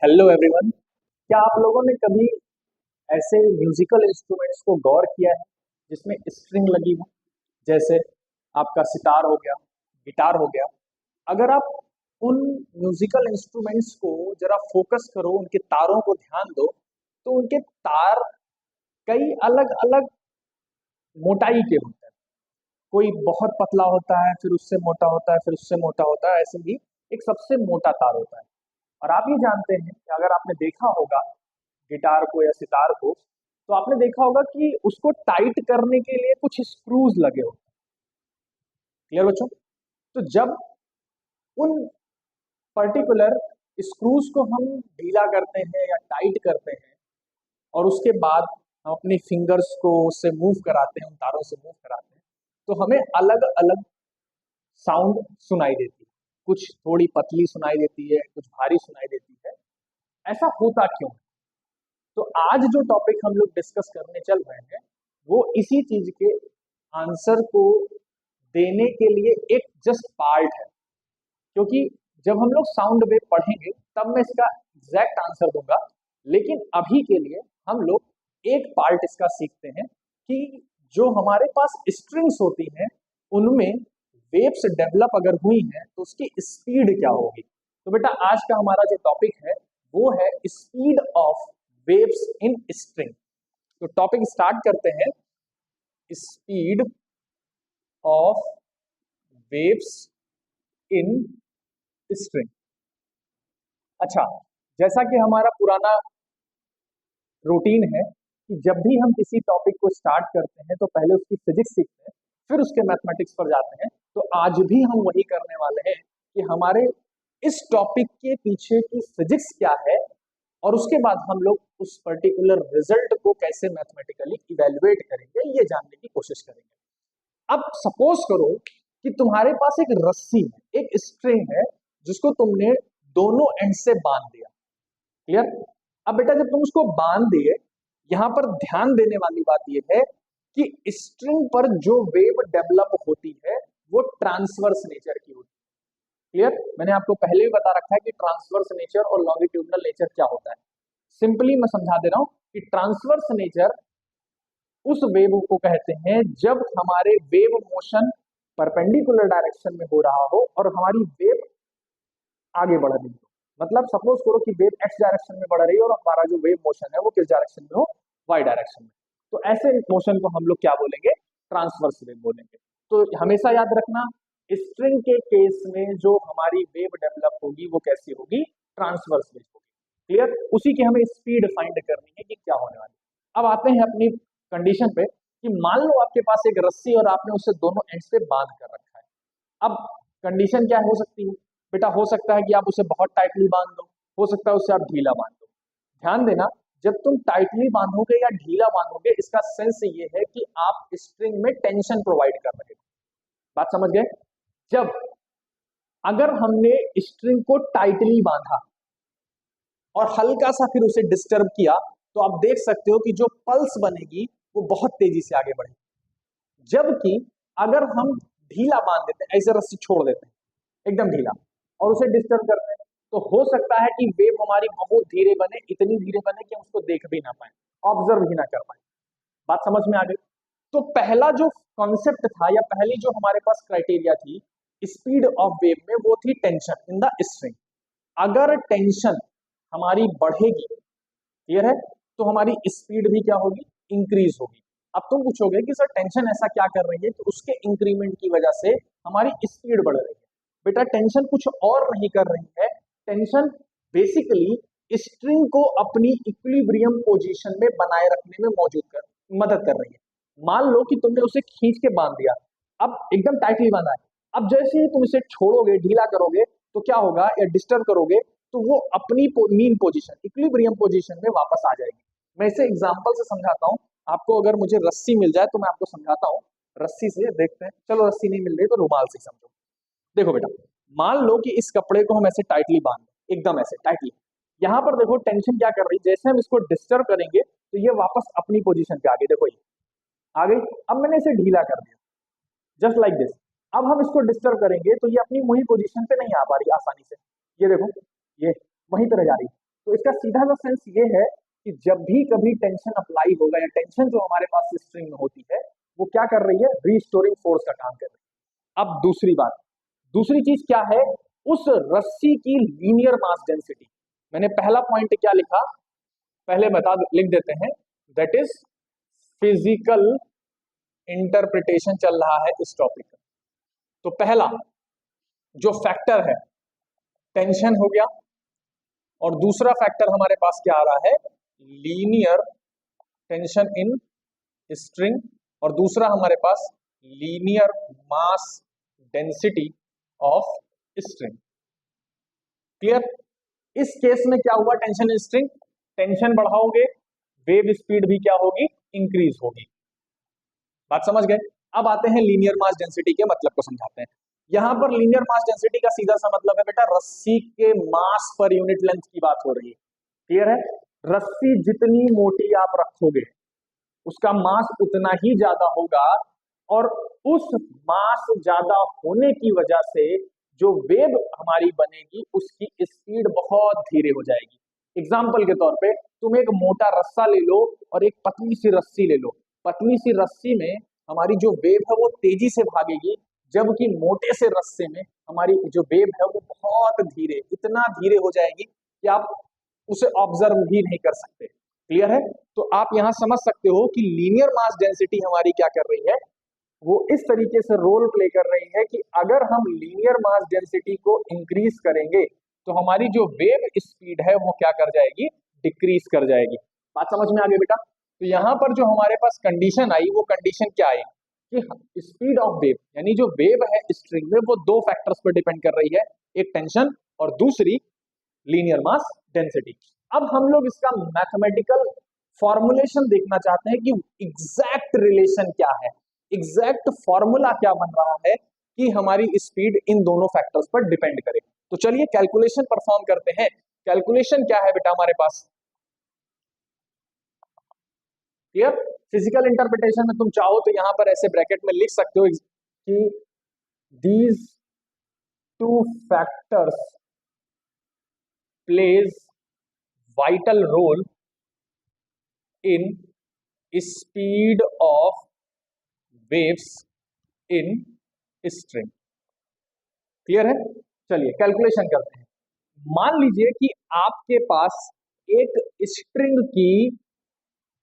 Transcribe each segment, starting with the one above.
Hello everyone. क्या आप लोगों ने कभी ऐसे म्यूजिकल इंस्ट्रूमेंट्स को गौर किया है जिसमें स्ट्रिंग लगी हो? जैसे आपका सितार हो गया, गिटार हो गया। अगर आप उन म्यूजिकल इंस्ट्रूमेंट्स को जरा फोकस करो, उनके तारों को ध्यान दो, तो उनके तार कई अलग अलग मोटाई के होते हैं। कोई बहुत पतला होता है, फिर उससे मोटा होता है, फिर उससे मोटा होता है, ऐसे ही एक सबसे मोटा तार होता है। और आप ये जानते हैं कि अगर आपने देखा होगा गिटार को या सितार को, तो आपने देखा होगा कि उसको टाइट करने के लिए कुछ स्क्रूज लगे होते हैं। क्लियर बच्चों? तो जब उन पर्टिकुलर स्क्रूज को हम ढीला करते हैं या टाइट करते हैं और उसके बाद हम अपनी फिंगर्स को उससे मूव कराते हैं, उन तारों से मूव कराते हैं, तो हमें अलग अलग साउंड सुनाई देती है। कुछ थोड़ी पतली सुनाई देती है, कुछ भारी सुनाई देती है। ऐसा होता क्यों है? तो आज जो टॉपिक हम लोग डिस्कस करने चल रहे हैं वो इसी चीज के आंसर को देने के लिए एक जस्ट पार्ट है। क्योंकि जब हम लोग साउंड वेव पढ़ेंगे तब मैं इसका एग्जैक्ट आंसर दूंगा, लेकिन अभी के लिए हम लोग एक पार्ट इसका सीखते हैं कि जो हमारे पास स्ट्रिंग्स होती हैं उनमें वेव्स डेवलप अगर हुई हैं तो उसकी स्पीड क्या होगी। तो बेटा आज का हमारा जो टॉपिक है वो है speed of waves in string. तो टॉपिक स्टार्ट करते हैं, speed of waves in string. अच्छा, जैसा कि हमारा पुराना रूटीन है कि जब भी हम किसी टॉपिक को स्टार्ट करते हैं तो पहले उसकी फिजिक्स सीखते हैं, फिर उसके मैथमेटिक्स पर जाते हैं। तो आज भी हम वही करने वाले हैं कि हमारे इस टॉपिक के पीछे की फिजिक्स क्या है और उसके बाद हम लोग उस पर्टिकुलर रिजल्ट को कैसे मैथमेटिकली इवेल्युएट करेंगे ये जानने की कोशिश करेंगे। अब सपोज करो कि तुम्हारे पास एक रस्सी है, एक स्ट्रिंग है जिसको तुमने दोनों एंड से बांध दिया। क्लियर? अब बेटा जब तुम उसको बांध दिए, यहां पर ध्यान देने वाली बात यह है कि स्ट्रिंग पर जो वेव डेवलप होती है वो ट्रांसवर्स नेचर की होती है। क्लियर? मैंने आपको पहले भी बता रखा है कि ट्रांसवर्स नेचर और लॉन्गिट्यूडनल नेचर क्या होता है। सिंपली मैं समझा दे रहा हूं कि ट्रांसवर्स नेचर उस वेव को कहते हैं जब हमारे वेव मोशन परपेंडिकुलर डायरेक्शन में हो रहा हो और हमारी वेव आगे बढ़ रही हो। मतलब सपोज करो कि वेव एक्स डायरेक्शन में बढ़ रही है और हमारा जो वेव मोशन है वो किस डायरेक्शन में हो, वाई डायरेक्शन में। तो ऐसे मोशन को हम लोग क्या बोलेंगे? ट्रांसवर्स वेव बोलेंगे। तो हमेशा याद रखना, स्ट्रिंग के केस में जो हमारी वेव डेवलप होगी वो कैसी होगी? ट्रांसवर्स वेव होगी। क्लियर? उसी की हमें स्पीड फाइंड करनी है कि क्या होने वाली। अब आते हैं अपनी कंडीशन पे कि मान लो आपके पास एक रस्सी और आपने उसे दोनों एंड से बांध कर रखा है। अब कंडीशन क्या हो सकती है बेटा? हो सकता है कि आप उसे बहुत टाइटली बांध दो, हो सकता है उसे आप ढीला बांध दो। ध्यान देना, जब तुम टाइटली बांधोगे या ढीला बांधोगे इसका सेंस ये है कि आप स्ट्रिंग में टेंशन प्रोवाइड कर रहे हो। बात समझ गए? जब अगर हमने स्ट्रिंग को टाइटली बांधा और हल्का सा फिर उसे डिस्टर्ब किया तो आप देख सकते हो कि जो पल्स बनेगी वो बहुत तेजी से आगे बढ़ेगी। जबकि अगर हम ढीला बांध देते हैं, ऐसे रस्सी छोड़ देते हैं एकदम ढीला और उसे डिस्टर्ब करते हैं, तो हो सकता है कि वेव हमारी बहुत धीरे बने, इतनी धीरे बने कि हम उसको देख भी ना पाए, ऑब्जर्व भी ना कर पाए। बात समझ में आ गई? तो पहला जो कॉन्सेप्ट था या पहली जो हमारे पास क्राइटेरिया थी स्पीड ऑफ वेव में वो थी टेंशन इन द स्ट्रिंग। अगर टेंशन हमारी बढ़ेगी, क्लियर है, तो हमारी स्पीड भी क्या होगी? इंक्रीज होगी। अब तुम पूछोगे कि सर टेंशन ऐसा क्या कर रही है तो उसके इंक्रीमेंट की वजह से हमारी स्पीड बढ़ रही है। बेटा टेंशन कुछ और नहीं कर रही है, टेंशन बेसिकली स्ट्रिंग को अपनी इक्विलिब्रियम पोजीशन में बनाए रखने में मदद कर रही है। मान लो कि तुमने उसे खींच के बांध दिया, अब एकदम टाइटली बांधा है। अब जैसे ही तुम इसे छोड़ोगे, ढीला करोगे तो क्या होगा, या डिस्टर्ब करोगे तो वो अपनी मीन पोजीशन, इक्विलिब्रियम पोजीशन में वापस आ जाएगी। मैं इसे एग्जांपल से समझाता हूं आपको। अगर मुझे रस्सी मिल जाए तो मैं आपको समझाता हूं। रस्सी से देखते हैं, चलो रस्सी नहीं मिल रही तो रुमाल से समझो। देखो बेटा, मान लो कि इस कपड़े को हम ऐसे टाइटली बांध दें, एकदम ऐसे टाइटली। यहां पर देखो टेंशन क्या कर रही है, जैसे हम इसको डिस्टर्ब करेंगे तो ये वापस अपनी पोजीशन पे आ गई। देखो ये आ गई। अब मैंने इसे ढीला कर दिया, जस्ट लाइक दिस। अब हम इसको डिस्टर्ब करेंगे तो ये अपनी वही पोजीशन पे नहीं आ पा रही आसानी से। ये देखो, ये वहीं पर रह जा रही है। तो इसका सीधा सा सेंस ये है कि जब भी कभी टेंशन अप्लाई होगा या टेंशन जो हमारे पास स्ट्रिंग में होती है वो क्या कर रही है, रीस्टोरिंग फोर्स का काम कर रही है। अब दूसरी बात, दूसरी चीज क्या है, उस रस्सी की लीनियर मास डेंसिटी। मैंने पहला पॉइंट क्या लिखा, पहले लिख देते हैं, दैट इज फिजिकल इंटरप्रिटेशन चल रहा है इस टॉपिक का। तो पहला जो फैक्टर है टेंशन हो गया, और दूसरा फैक्टर हमारे पास क्या आ रहा है, लीनियर टेंशन इन स्ट्रिंग, और दूसरा हमारे पास linear mass density of string. Clear? इस केस में क्या हुआ, टेंशन इन स्ट्रिंग, टेंशन बढ़ाओगे वेव स्पीड भी क्या होगी, इंक्रीज होगी। बात समझ गए? अब आते हैं लीनियर मास डेंसिटी के मतलब को समझाते हैं। यहां पर लीनियर मास डेंसिटी का सीधा सा मतलब है बेटा रस्सी के मास पर यूनिट लेंथ की बात हो रही है। क्लियर है? रस्सी जितनी मोटी आप रखोगे उसका मास उतना ही ज्यादा होगा, और उस मास ज्यादा होने की वजह से जो वेव हमारी बनेगी उसकी स्पीड बहुत धीरे हो जाएगी। एग्जाम्पल के तौर पे तुम एक मोटा रस्सा ले लो और एक पतली सी रस्सी ले लो, पतली सी रस्सी में हमारी जो वेव है वो तेजी से भागेगी, जबकि मोटे से रस्से में हमारी जो वेव है वो बहुत धीरे, इतना धीरे हो जाएगी कि आप उसे ऑब्जर्व भी नहीं कर सकते। क्लियर है? तो आप यहां समझ सकते हो कि लीनियर मास डेंसिटी हमारी क्या कर रही है, वो इस तरीके से रोल प्ले कर रही है कि अगर हम लीनियर मास डेंसिटी को इंक्रीज करेंगे तो हमारी जो वेव स्पीड है वो क्या कर जाएगी, डिक्रीज कर जाएगी। बात समझ में आ गई बेटा? तो यहां पर जो हमारे पास कंडीशन आई वो कंडीशन क्या आई कि स्पीड ऑफ वेव, यानी जो वेव है स्ट्रिंग में वो दो फैक्टर्स पर डिपेंड कर रही है, एक टेंशन और दूसरी लीनियर मास डेंसिटी। अब हम लोग इसका मैथमेटिकल फॉर्मुलेशन देखना चाहते हैं कि एग्जैक्ट रिलेशन क्या है, एग्जैक्ट फॉर्मूला क्या बन रहा है कि हमारी स्पीड इन दोनों फैक्टर्स पर डिपेंड करे। तो चलिए कैलकुलेशन परफॉर्म करते हैं। कैलकुलेशन क्या है बेटा हमारे पास, क्लियर? फिजिकल इंटरप्रिटेशन में तुम चाहो तो यहां पर ऐसे ब्रैकेट में लिख सकते हो कि these two factors plays vital role in speed of waves in string. Clear है? चलिए कैलकुलेशन करते हैं। मान लीजिए कि आपके पास एक स्ट्रिंग की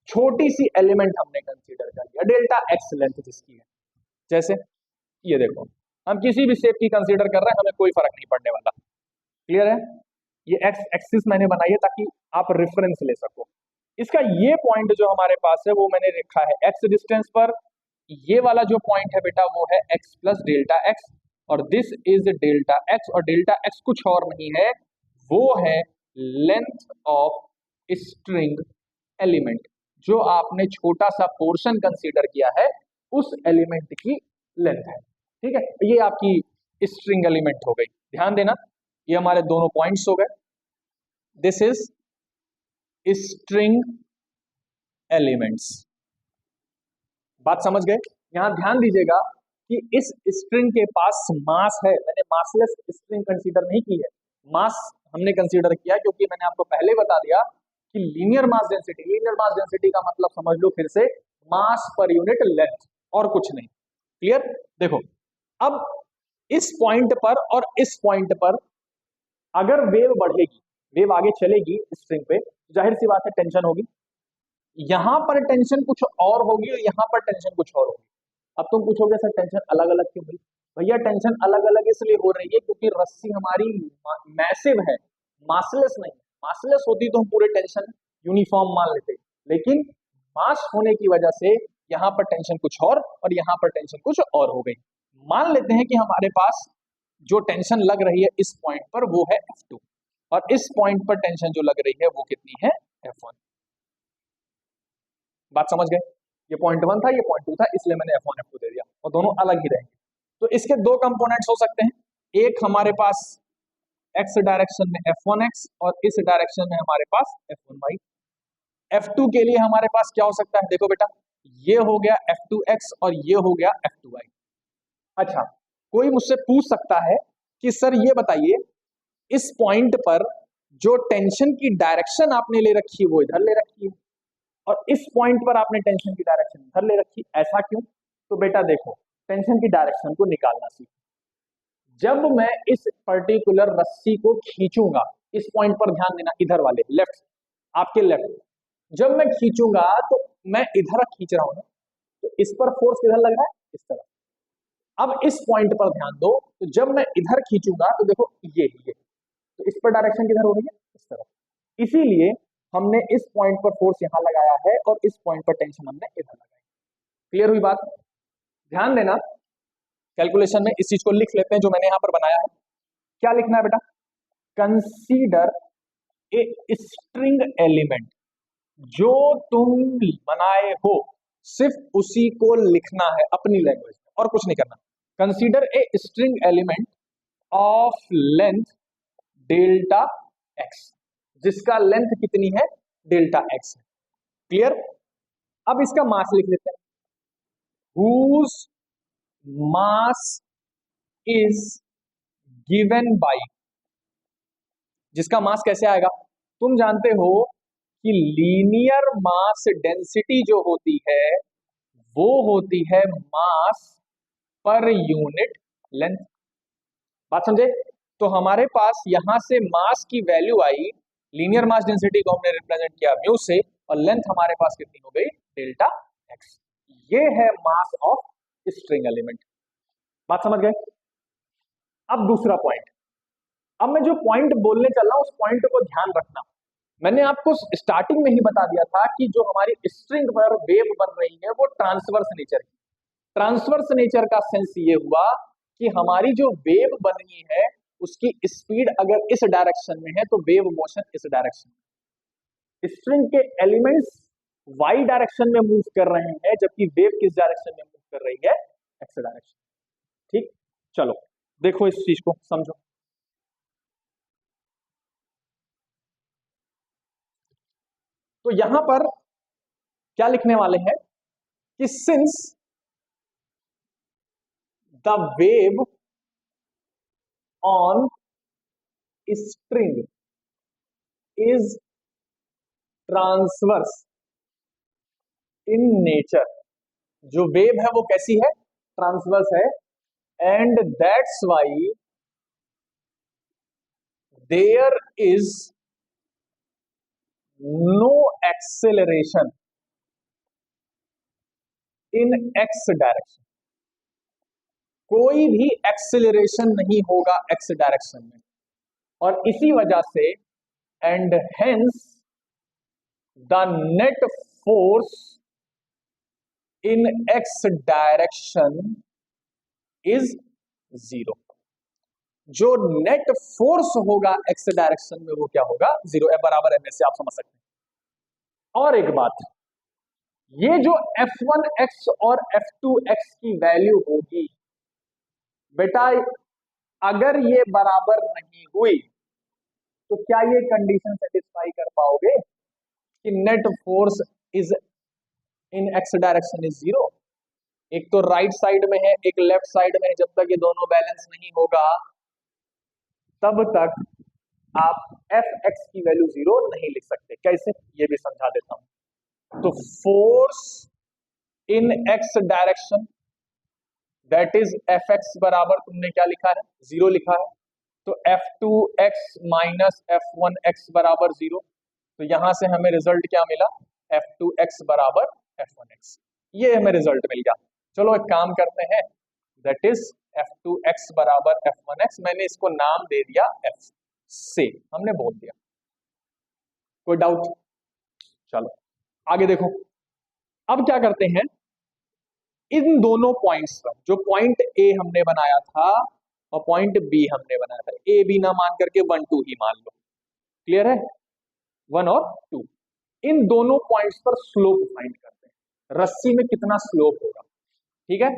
छोटी सी एलिमेंट हमने कंसीडर कर लिया, डेल्टा एक्स लेंथ जिसकी है, जैसे ये देखो, हम किसी भी शेप की कंसीडर कर रहे हैं, हमें कोई फर्क नहीं पड़ने वाला। क्लियर है? ये एक्स एक्सिस मैंने बनाई है ताकि आप रेफरेंस ले सको। इसका ये पॉइंट जो हमारे पास है वो मैंने लिखा है एक्स डिस्टेंस पर, ये वाला जो पॉइंट है बेटा वो है एक्स प्लस डेल्टा एक्स, और दिस इज डेल्टा एक्स, और डेल्टा एक्स कुछ और नहीं है, वो है लेंथ ऑफ स्ट्रिंग एलिमेंट, जो आपने छोटा सा पोर्शन कंसीडर किया है उस एलिमेंट की लेंथ है। ठीक है? ये आपकी स्ट्रिंग एलिमेंट हो गई। ध्यान देना, ये हमारे दोनों पॉइंट्स हो गए। This is string elements. बात समझ गए? यहां ध्यान दीजिएगा कि इस स्ट्रिंग के पास मास है, मैंने मासलेस स्ट्रिंग कंसीडर नहीं की है, मास हमने कंसीडर किया क्योंकि मैंने आपको पहले बता दिया कि linear mass density, linear mass density का मतलब समझ लो फिर से मास पर यूनिट लेंथ, और कुछ नहीं। क्लियर? देखो अब इस पॉइंट पर और इस पॉइंट पर अगर वेव बढ़ेगी, वेव आगे चलेगी स्ट्रिंग पे, जाहिर सी बात है टेंशन होगी, यहां पर टेंशन कुछ और होगी और यहां पर टेंशन कुछ और होगी। अब तुम पूछोगे सर टेंशन अलग अलग क्यों हुई? भैया टेंशन अलग अलग इसलिए हो रही है क्योंकि रस्सी हमारी मैसिव है, मासलेस नहीं। मासलेस होती तो हम पूरे टेंशन यूनिफॉर्म मान लेते, लेकिन मास होने की वजह से यहाँ पर टेंशन कुछ और यहाँ पर टेंशन कुछ और हो गई। मान लेते हैं कि हमारे पास जो टेंशन लग रही है इस पॉइंट पर वो है F2, और इस पॉइंट पर टेंशन जो लग रही है वो कितनी है, F1। बात समझ गए? ये पॉइंट 1 था, ये पॉइंट 2 था, इसलिए मैंने F1 F2 दे दिया, और दोनों अलग ही रहेंगे। तो इसके दो कंपोनेंट्स हो सकते हैं, एक हमारे पास x डायरेक्शन में F1x और इस डायरेक्शन में हमारे पास F1y। F2 के लिए हमारे पास क्या हो सकता है, देखो बेटा ये हो गया F2x और ये हो गया F2y। अच्छा, कोई मुझसे पूछ सकता है कि सर ये बताइए इस पॉइंट पर जो टेंशन की डायरेक्शन आपने ले रखी है वो इधर ले रखी है, और इस पॉइंट पर आपने टेंशन की डायरेक्शन इधर ले रखी। ऐसा क्यों? तो बेटा देखो, टेंशन की डायरेक्शन को निकालना सीखो। जब मैं इस पर्टिकुलर रस्सी को खींचूंगा, इस पॉइंट पर ध्यान देना, इधर वाले लेफ्ट, आपके लेफ्ट, जब मैं खींचूंगा तो मैं इधर खींच रहा हूं ना, तो इस पर फोर्स किधर लग रहा है? इस तरफ। अब इस पॉइंट पर ध्यान दो, तो जब मैं इधर खींचूंगा तो देखो ये तो इस पर डायरेक्शन किधर हो रही है? इस तरफ। इसीलिए हमने इस पॉइंट पर फोर्स यहां लगाया है और इस पॉइंट पर टेंशन हमने इधर लगाई। क्लियर हुई बात? ध्यान देना, कैलकुलेशन में इस चीज को लिख लेते हैं जो मैंने यहां पर बनाया है। क्या लिखना है बेटा? Consider a string element. जो तुम बनाए हो सिर्फ उसी को लिखना है अपनी लैंग्वेज में, और कुछ नहीं करना। Consider a string element of length delta x, जिसका लेंथ कितनी है? डेल्टा एक्स है। क्लियर? अब इसका मास लिख लेते हैं। whose mass is given by, जिसका मास कैसे आएगा? तुम जानते हो कि लीनियर मास डेंसिटी जो होती है वो होती है मास पर यूनिट लेंथ। बात समझे? तो हमारे पास यहां से मास की वैल्यू आई, लीनियर मास डेंसिटी को हमने रिप्रेजेंट किया म्यू से, और लेंथ हमारे पास कितनी हो गई? Delta x. ये है मास ऑफ स्ट्रिंग एलिमेंट। बात समझ गए? अब दूसरा पॉइंट, अब मैं जो पॉइंट बोलने चल रहा हूं उस पॉइंट को ध्यान रखना। मैंने आपको स्टार्टिंग में ही बता दिया था कि जो हमारी स्ट्रिंग पर वेव बन रही है वो ट्रांसवर्स नेचर की। ट्रांसवर्स नेचर का सेंस ये हुआ कि हमारी जो वेव बन रही है उसकी स्पीड अगर इस डायरेक्शन में है तो वेव मोशन इस डायरेक्शन में। स्ट्रिंग के एलिमेंट्स वाई डायरेक्शन में मूव कर रहे हैं, जबकि वेव किस डायरेक्शन में मूव कर रही है? X direction. ठीक, चलो देखो इस चीज को समझो। तो यहां पर क्या लिखने वाले हैं कि since the wave on string is transverse in nature, जो वेव है वो कैसी है? ट्रांसवर्स है। And that's why there is no acceleration in X direction. कोई भी एक्सेलरेशन नहीं होगा एक्स डायरेक्शन में, और इसी वजह से and hence the net force in X direction is zero. जो नेट फोर्स होगा एक्स डायरेक्शन में वो क्या होगा? जीरो। ए बराबर एम से आप समझ सकते हैं। और एक बात, ये जो F1x और F2x की वैल्यू होगी बेटा, अगर ये बराबर नहीं हुई तो क्या ये कंडीशन सेटिस्फाई कर पाओगे कि net force is in X direction is zero? एक तो राइट साइड में है, एक लेफ्ट साइड में है। जब तक ये दोनों बैलेंस नहीं होगा तब तक आप एफ एक्स की वैल्यू जीरो नहीं लिख सकते। कैसे? ये भी समझा देता हूं। तो force in X direction that is F x बराबर तुमने क्या लिखा है? जीरो लिखा है। तो F two x minus F one x बराबर जीरो। तो यहां से हमें रिजल्ट क्या मिला? एफ टू एक्स बराबर एफ वन एक्स। ये हमें रिजल्ट मिल गया। चलो एक काम करते हैं, that is F two x बराबर एफ वन एक्स। मैंने इसको नाम दे दिया एफ से, हमने बोल दिया। कोई डाउट? चलो आगे देखो। अब क्या करते हैं, इन दोनों पॉइंट्स पर, जो पॉइंट ए हमने बनाया था और पॉइंट बी हमने बनाया था, ए बी ना मान करके 1 2 ही मान लो। क्लियर है? 1 और 2, इन दोनों पॉइंट्स पर स्लोप फाइंड करते हैं। रस्सी में कितना स्लोप होगा? ठीक है,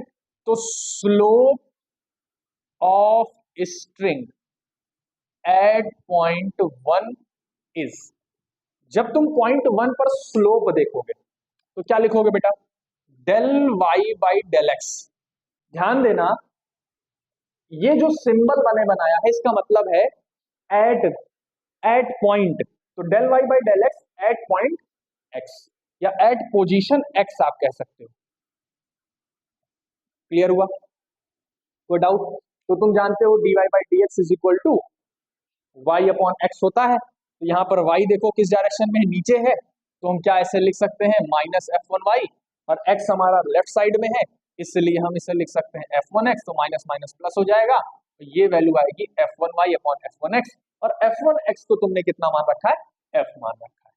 तो slope of string at point 1 is, जब तुम पॉइंट 1 पर स्लोप देखोगे तो क्या लिखोगे बेटा? Del Y by del X. ध्यान देना, ये जो सिंबल मैंने बनाया है इसका मतलब है एट एट पॉइंट, तो del Y by del X at point X या एट पोजीशन एक्स आप कह सकते हो। क्लियर हुआ? कोई डाउट? तो तुम जानते हो D Y by D X is equal to Y upon X होता है। तो यहाँ पर वाई देखो किस डायरेक्शन में है, नीचे है, तो हम क्या ऐसे लिख सकते हैं माइनस एफ वन वाई, और एक्स हमारा लेफ्ट साइड में है, इसलिए हम इसे लिख सकते हैं एफ वन एक्स, तो माइनस माइनस प्लस हो जाएगा, तो ये वैल्यू आएगी F one Y upon F one X, और एफ वन एक्स को तुमने कितना मान रखा है, एफ मान रखा है।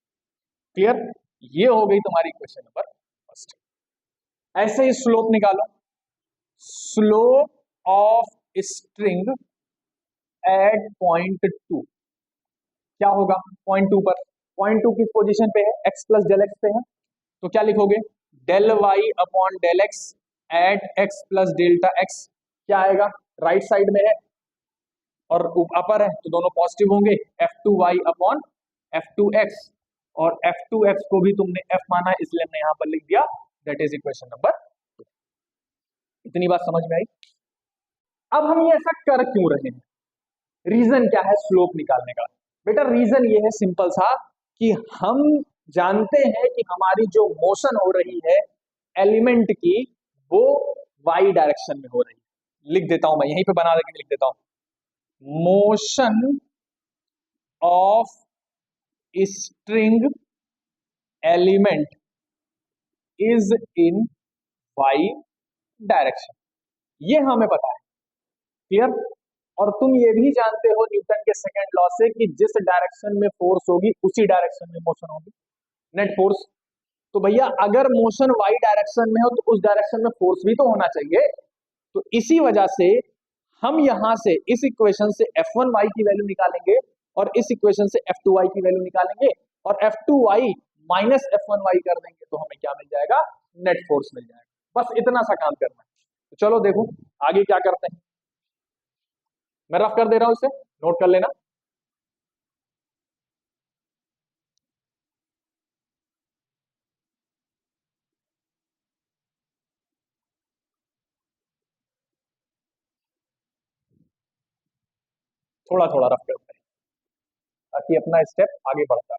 क्लियर? ये हो गई तुम्हारी क्वेश्चन नंबर फर्स्ट। ऐसे ही स्लोप निकालो, slope of string at point two क्या होगा, पॉइंट टू पर, पॉइंट टू किस पोजीशन पे है, एक्स प्लस डेल एक्स पे है, तो क्या लिखोगे, del Y upon del X at X plus delta X, क्या आएगा, राइट साइड में है और अपर है तो दोनों पॉजिटिव होंगे, F two Y upon F two X, और एफ टू एक्स को भी तुमने एफ माना इसलिए हमने यहां पर लिख दिया, दैट इज इक्वेशन नंबर। इतनी बात समझ में आई? अब हम ये ऐसा कर क्यों रहे हैं, रीजन क्या है स्लोप निकालने का? बेटा रीजन ये है सिंपल सा कि हम जानते हैं कि हमारी जो मोशन हो रही है एलिमेंट की वो वाई डायरेक्शन में हो रही है। लिख देता हूं मैं यहीं पे बना देके लिख देता हूं, motion of string element is in Y direction, ये हमें पता है। क्लियर? और तुम ये भी जानते हो न्यूटन के सेकंड लॉ से कि जिस डायरेक्शन में फोर्स होगी उसी डायरेक्शन में मोशन होगी, नेट फोर्स। तो भैया अगर मोशन वाई डायरेक्शन में हो तो उस डायरेक्शन में फोर्स भी तो होना चाहिए, तो इसी वजह से हम यहां से इस इक्वेशन से F1 वाई की वैल्यू निकालेंगे और इस इक्वेशन से F2 वाई की वैल्यू निकालेंगे, और F2 Y minus F1 Y कर देंगे तो हमें क्या मिल जाएगा, नेट फोर्स मिल जाएगा। बस इतना सा काम करना है। तो चलो देखो आगे क्या करते हैं, मैं रफ कर दे रहा हूं, इसे नोट कर लेना। थोड़ा थोड़ा रफ करते हैं ताकि अपना स्टेप आगे बढ़ता है।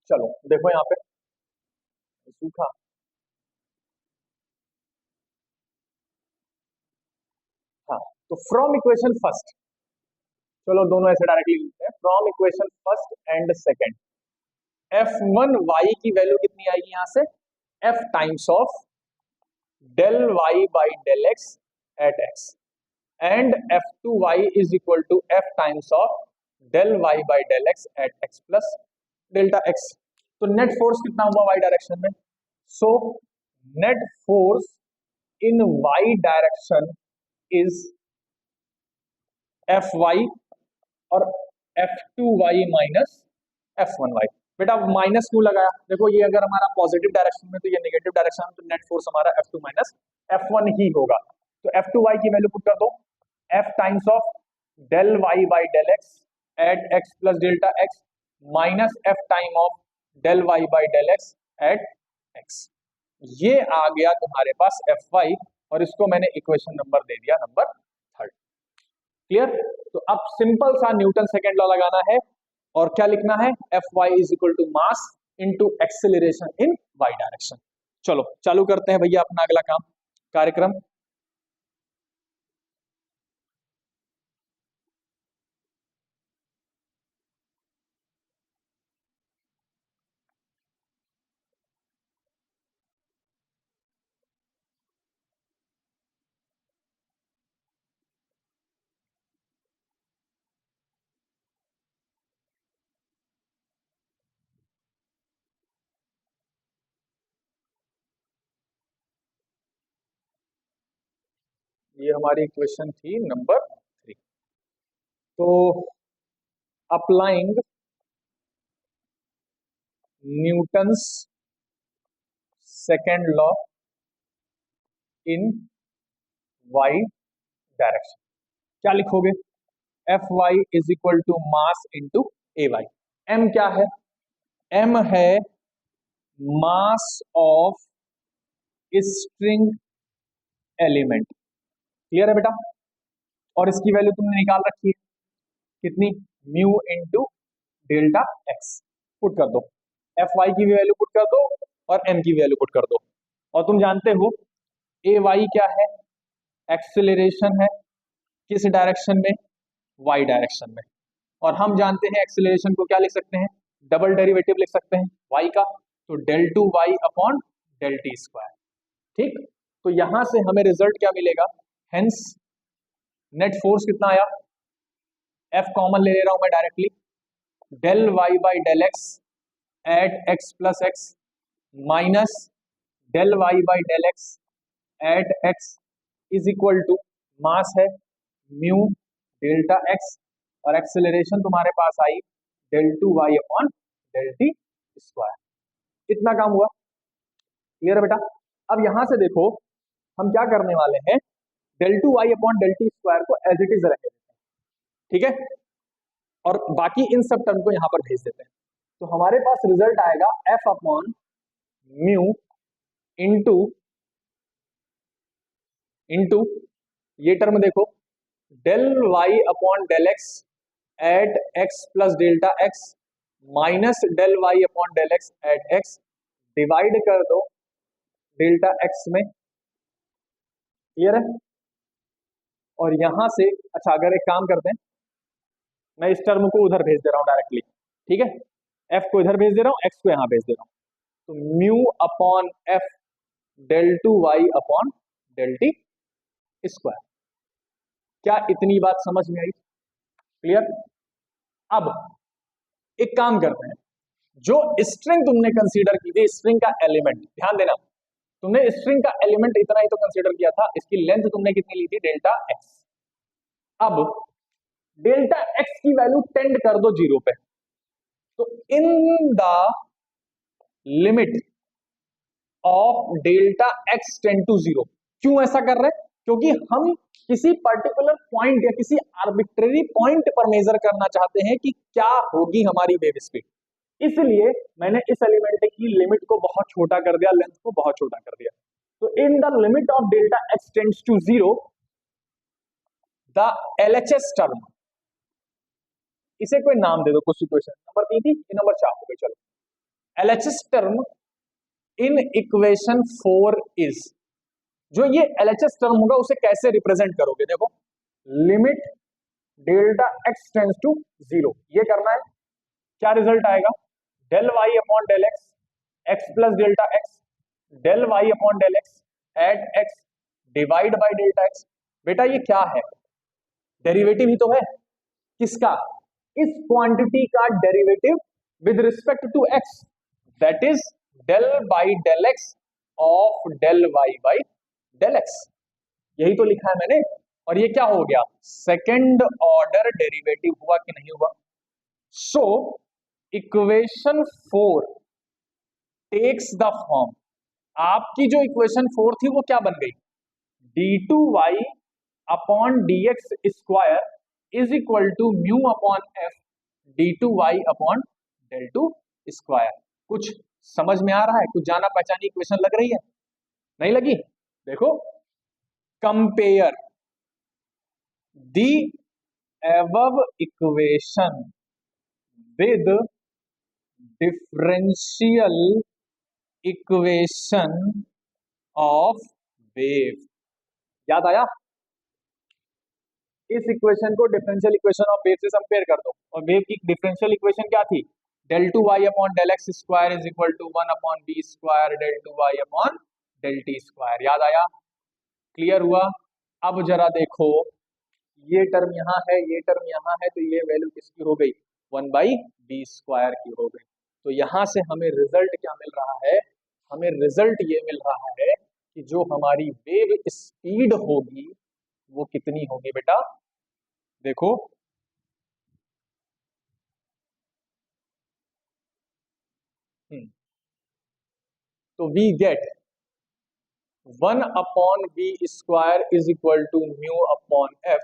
चलो देखो यहाँ पे सूखा, हाँ, तो फ्रॉम इक्वेशन फर्स्ट, चलो दोनों ऐसे डायरेक्टली लिखते हैं, from equation first and second, F one Y की वैल्यू कितनी आएगी यहां से, F times of del Y by del X at X, and F two Y is equal to F times of del Y by del X at X plus delta X. तो net force कितना हुआ Y direction में, so net force in Y direction is F Y और F two Y minus F one Y. बेटा minus क्यों लगाया, देखो ये अगर हमारा पॉजिटिव डायरेक्शन में तो ये नेगेटिव डायरेक्शन में, तो नेट फोर्स हमारा F two minus F one ही होगा। तो एफ टू वाई की वैल्यू पुट कर दो, F times of del Y by del X at X plus delta X minus F time of del Y by del X at X, ये आ गया तुम्हारे पास एफ वाई, और इसको मैंने इक्वेशन नंबर दे दिया नंबर थर्ड। क्लियर? तो अब सिंपल सा न्यूटन सेकेंड लॉ लगाना है और क्या लिखना है, F Y is equal to mass into acceleration in Y direction. चलो चालू करते हैं भैया अपना अगला काम कार्यक्रम। ये हमारी क्वेश्चन थी नंबर 3। तो applying Newton's second law in Y direction, क्या लिखोगे, F Y is equal to mass into A Y. M क्या है, एम है mass of string element. Clear है बेटा? और इसकी वैल्यू तुमने निकाल रखी है, कितनी, mu into delta x put कर दो, एफ वाई की भी वैल्यू पुट कर दो और एम की वैल्यू पुट कर दो। और तुम जानते हो ए वाई क्या है, एक्सेलरेशन है, किस डायरेक्शन में, वाई डायरेक्शन में। और हम जानते हैं एक्सेलरेशन को क्या लिख सकते हैं, डबल डेरिवेटिव लिख सकते हैं वाई का, तो del two Y upon del T square. ठीक, तो यहां से हमें रिजल्ट क्या मिलेगा, हेंस नेट फोर्स कितना आया, एफ कॉमन ले रहा हूं मैं directly, del Y by del X at X plus X minus del Y by del X at X is equal to, mass है म्यू डेल्टा एक्स और एक्सेलरेशन तुम्हारे पास आई del two Y upon del T square. इतना काम हुआ, clear है बेटा। अब यहां से देखो हम क्या करने वाले हैं, del two Y upon del T square को एज इट इज रखें, ठीक है, और बाकी इन सब टर्म को यहां पर भेज देते हैं। तो हमारे पास रिजल्ट आएगा F upon mu into into ये टर्म देखो, del Y upon del X at X plus delta X minus del Y upon del X at X, divide कर दो डेल्टा एक्स में, क्लियर है। और यहां से अच्छा अगर एक काम करते हैं, मैं इस टर्म को उधर भेज दे रहा हूं डायरेक्टली, ठीक है, एफ को इधर भेज दे रहा हूं, एक्स को यहां भेज दे रहा हूं, तो mu upon F del two Y upon del T square. क्या इतनी बात समझ में आई, क्लियर। अब एक काम करते हैं, जो स्ट्रिंग तुमने कंसीडर की थी, स्ट्रिंग का एलिमेंट, ध्यान देना, तुमने स्ट्रिंग का एलिमेंट इतना ही तो कंसीडर किया था, इसकी लेंथ तुमने कितनी ली थी, डेल्टा एक्स। अब डेल्टा एक्स की वैल्यू टेंड कर दो जीरो पे, तो in the limit of delta X tend to zero, क्यों ऐसा कर रहे हैं, क्योंकि हम किसी पर्टिकुलर पॉइंट या किसी आर्बिट्रेरी पॉइंट पर मेजर करना चाहते हैं कि क्या होगी हमारी वेव स्पीड, इसलिए मैंने इस एलिमेंट की लिमिट को बहुत छोटा कर दिया, लेंथ को बहुत छोटा कर दिया। तो in the limit of delta X tends to zero, the LHS term, इसे कोई नाम दे दो, कुछ इक्वेशन नंबर 3 थी, नंबर 4 हो गई, चलो। LHS term in equation 4 is, जो ये एलएचएस टर्म होगा उसे कैसे रिप्रेजेंट करोगे, देखो limit delta X tends to zero, ये करना है, क्या रिजल्ट आएगा, del Y upon del X X plus delta X del Y upon del X at X divide by delta X. बेटा ये क्या है, डेरिवेटिव ही तो है, किसका, इस क्वांटिटी का derivative with respect to X, that is del by del X of del Y by del X, यही तो लिखा है मैंने। और ये क्या हो गया, सेकेंड ऑर्डर डेरिवेटिव हुआ कि नहीं हुआ। So equation 4 takes the form, आपकी जो इक्वेशन 4 थी वो क्या बन गई, D two Y upon D X square is equal to mu upon F D two Y upon del two square. कुछ समझ में आ रहा है, कुछ जाना पहचानी इक्वेशन लग रही है, नहीं लगी, देखो, compare the above equation with differential equation of wave, याद आया, इस इक्वेशन को डिफरेंशियल इक्वेशन ऑफ वेव से कंपेयर कर दो, और वेव की डिफरेंशियल इक्वेशन क्या थी, del two Y upon del X square is equal to 1 upon B square del two Y upon del T square, याद आया, क्लियर हुआ। अब जरा देखो, ये टर्म यहाँ है, ये टर्म यहाँ है, तो ये वैल्यू किसकी हो गई, 1 बाई बी स्क्वायर की हो गई। तो यहां से हमें रिजल्ट क्या मिल रहा है, हमें रिजल्ट ये मिल रहा है कि जो हमारी वेव स्पीड होगी वो कितनी होगी बेटा, देखो तो we get 1 upon B square is equal to mu upon F,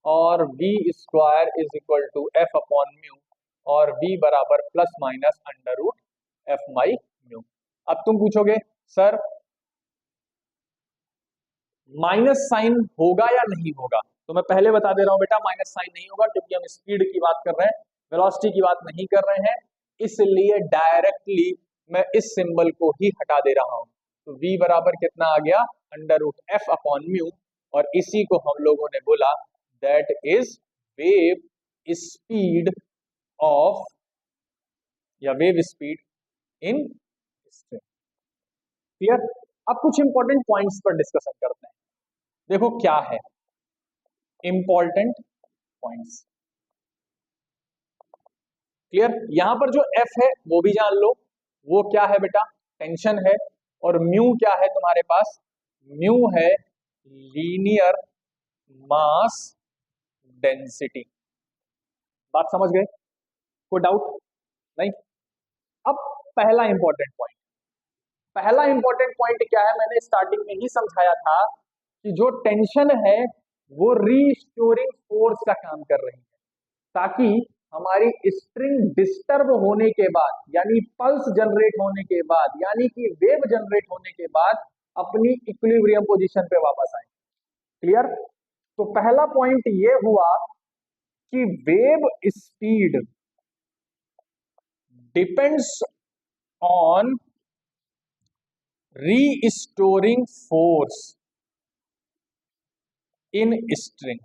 और B square is equal to F upon mu, और बी बराबर plus minus under root F my mu. अब तुम पूछोगे सर माइनस साइन होगा या नहीं होगा, तो मैं पहले बता दे रहा हूं बेटा, माइनस साइन नहीं होगा क्योंकि हम स्पीड की बात कर रहे हैं, वेलोसिटी की बात नहीं कर रहे हैं, इसलिए डायरेक्टली मैं इस सिंबल को ही हटा दे रहा हूं। तो v बराबर कितना आ गया, under root F upon mu, और इसी को हम लोगों ने बोला that is wave speed of, या wave speed in string. Clear? अब कुछ इंपॉर्टेंट पॉइंट्स पर डिस्कशन करते हैं। देखो क्या है इंपॉर्टेंट पॉइंट्स। क्लियर? यहां पर जो एफ है वो भी जान लो, वो क्या है बेटा, टेंशन है, और म्यू क्या है तुम्हारे पास, म्यू है लीनियर मास डेंसिटी। बात समझ गए? कोई डाउट नहीं? अब पहला इंपॉर्टेंट पॉइंट, पहला इंपॉर्टेंट पॉइंट क्या है, मैंने स्टार्टिंग में ही समझाया था कि जो टेंशन है वो रीस्टोरिंग फोर्स का काम कर रही है, ताकि हमारी स्ट्रिंग डिस्टर्ब होने के बाद, यानी पल्स जनरेट होने के बाद, यानी कि वेव जनरेट होने के बाद अपनी इक्विलिब्रियम पोजीशन पे वापस आए। क्लियर? तो पहला पॉइंट ये हुआ कि wave speed depends on restoring force in string.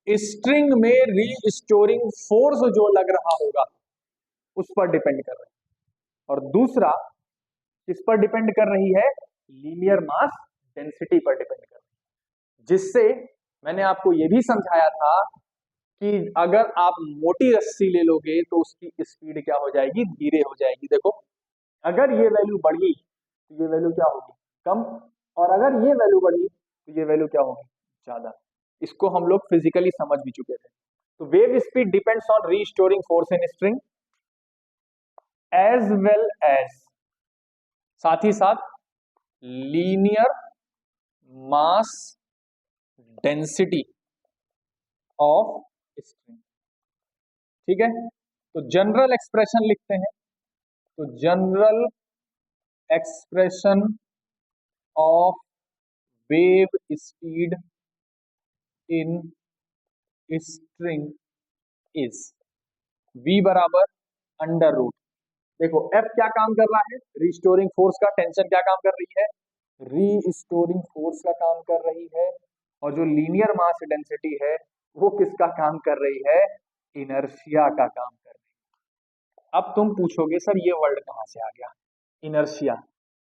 String में रीस्टोरिंग फोर्स जो लग रहा होगा उस पर डिपेंड कर रही है, और दूसरा किस पर डिपेंड कर रही है, लीनियर मास डेंसिटी पर डिपेंड कर रही है। जिससे मैंने आपको यह भी समझाया था कि अगर आप मोटी रस्सी ले लोगे तो उसकी स्पीड क्या हो जाएगी, धीरे हो जाएगी। देखो अगर ये वैल्यू बढ़ी तो ये वैल्यू क्या होगी, कम, और अगर ये वैल्यू बढ़ी तो ये वैल्यू क्या होगी, ज्यादा। इसको हम लोग फिजिकली समझ भी चुके थे। तो wave speed depends on restoring force in string as well as, साथ ही साथ linear mass density of string. ठीक है? तो जनरल एक्सप्रेशन लिखते हैं, तो general expression of wave speed in string is v बराबर अंडर रूट, देखो f क्या काम कर रहा है, रिस्टोरिंग फोर्स का, टेंशन क्या काम कर रही है, रीस्टोरिंग फोर्स का काम कर रही है, और जो लीनियर मास डेंसिटी है वो किसका काम कर रही है, इनर्शिया का काम कर रही है। अब तुम पूछोगे सर ये वर्ड कहां से आ गया, इनर्शिया।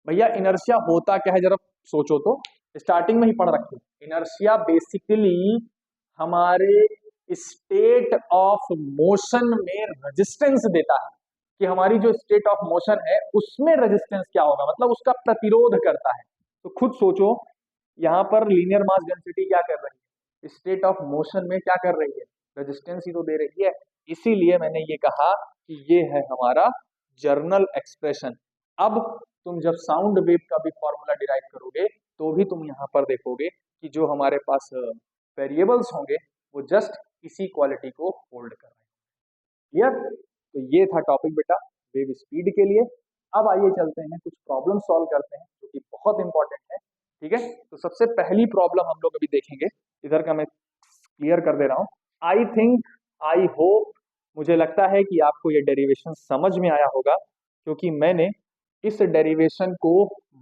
भैया इनर्शिया होता क्या है जरा सोचो तो, स्टार्टिंग में ही पढ़ रखे, इनर्शिया बेसिकली हमारे स्टेट ऑफ मोशन में रेजिस्टेंस देता है, कि हमारी जो स्टेट ऑफ मोशन है उसमें रेजिस्टेंस क्या होगा, मतलब उसका प्रतिरोध करता है। तो खुद सोचो यहां पर लीनियर मास डेंसिटी क्या कर रही है, स्टेट ऑफ मोशन में क्या कर रही है, रेजिस्टेंस ही तो दे रही है। इसीलिए मैंने ये कहा कि ये है हमारा जर्नल एक्सप्रेशन। अब तुम जब साउंड वेव का भी फॉर्मूला डिराइव करोगे तो भी तुम यहाँ पर देखोगे कि जो हमारे पास वेरिएबल्स होंगे वो जस्ट इसी क्वालिटी को होल्ड कर रहे हैं। क्लियर? तो ये था टॉपिक बेटा वेव स्पीड के लिए। अब आइए चलते हैं कुछ प्रॉब्लम सॉल्व करते हैं जो कि बहुत इंपॉर्टेंट है। ठीक है? तो सबसे पहली प्रॉब्लम हम लोग अभी देखेंगे, इधर का मैं क्लियर कर दे रहा हूं। आई थिंक, आई होप, मुझे लगता है कि आपको ये डेरिवेशन समझ में आया होगा, क्योंकि मैंने इस डेरिवेशन को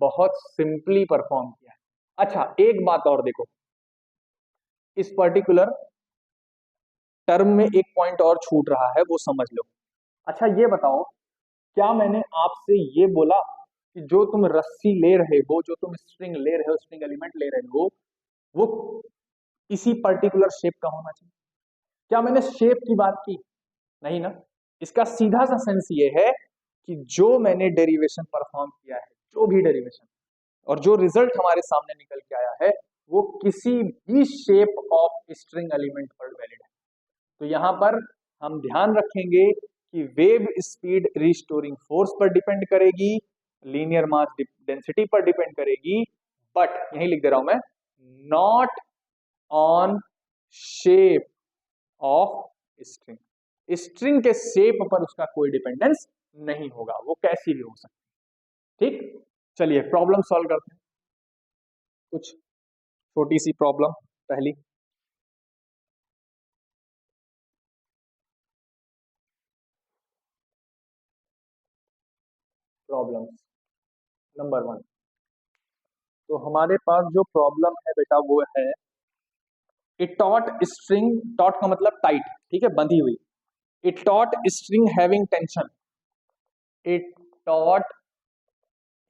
बहुत सिंपली परफॉर्म किया है। अच्छा एक बात और देखो, इस पर्टिकुलर टर्म में एक पॉइंट और छूट रहा है, वो समझ लो। अच्छा ये बताओ, क्या मैंने आपसे ये बोला कि जो तुम रस्सी ले रहे हो, जो तुम स्ट्रिंग ले रहे हो, स्ट्रिंग एलिमेंट ले रहे हो, वो इसी पर्टिकुलर शेप का होना चाहिए? क्या मैंने शेप की बात की? नहीं ना। इसका सीधा सा सेंस ये है कि जो मैंने डेरिवेशन परफॉर्म किया है, जो भी डेरिवेशन और जो रिजल्ट हमारे सामने निकल के आया है, वो किसी भी शेप ऑफ स्ट्रिंग एलिमेंट पर वैलिड है। तो यहां पर हम ध्यान रखेंगे कि वेव स्पीड रिस्टोरिंग फोर्स पर डिपेंड करेगी, लीनियर मास डेंसिटी पर डिपेंड करेगी, बट यही लिख दे रहा हूं मैं, not on shape of string. String के शेप पर उसका कोई डिपेंडेंस नहीं होगा, वो कैसी भी हो सकती है। ठीक? चलिए प्रॉब्लम सॉल्व करते हैं। कुछ छोटी सी प्रॉब्लम पहली, प्रॉब्लम्स। नंबर वन, तो हमारे पास जो प्रॉब्लम है बेटा वो है ए टॉट स्ट्रिंग, टॉट का मतलब टाइट, ठीक है, बंधी हुई। A taut string having tension, a taut